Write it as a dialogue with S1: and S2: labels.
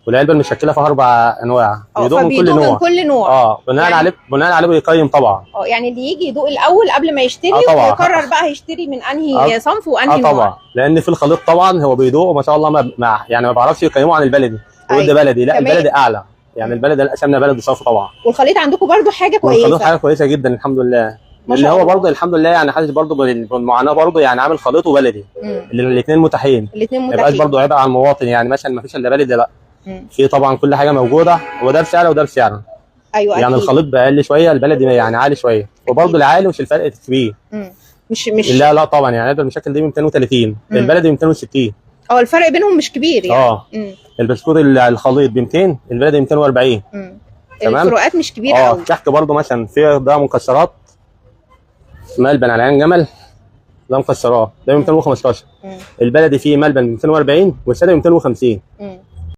S1: والعلبه المشكله فيها 4 انواع، بيدوق من كل نوع.
S2: من كل نوع
S1: بناء عليه بيقيم طبعا.
S2: يعني اللي يجي يدوق الاول قبل ما يشتري ويقرر بقى هيشتري من انهي صنف وانهي نوع.
S1: طبعا، لان في الخليط طبعا هو بيدوق ما شاء الله يعني ما بعرفش يقيمه عن البلدي، يقول ده بلدي، لا البلدي اعلى، يعني البلدي الاسمنه بلدي صافي طبعا.
S2: والخليط عندكم برده حاجه كويسه؟
S1: الخليط حاجه كويسه جدا الحمد لله، اللي هو برضه الحمد لله يعني حاسس برضه بالمعاناه برضه، يعني عامل خليط وبلدي الاثنين متاحين، ما يبقاش برضه عبء على المواطن، يعني مثلا ما فيش الا بلدي، لا في طبعا كل حاجه موجوده، وده بسعر وده بسعر.
S2: ايوه
S1: يعني
S2: أكيد.
S1: الخليط بقل شويه، البلدي يعني عالي شويه، وبرضه العالي مش الفرق كبير.
S2: مش
S1: لا طبعا، يعني المشاكل دي 230، البلدي 260.
S2: الفرق بينهم مش كبير يعني.
S1: البسكوت الخليط ب 200، البلدي 240.
S2: تمام، الفروقات مش كبيره قوي.
S1: الكحك برضه مثلا في ده مكسرات ملبن على عين جمل، ده مكسرات ده ب 215. البلدي فيه ملبن ب 240 والساده ب 250.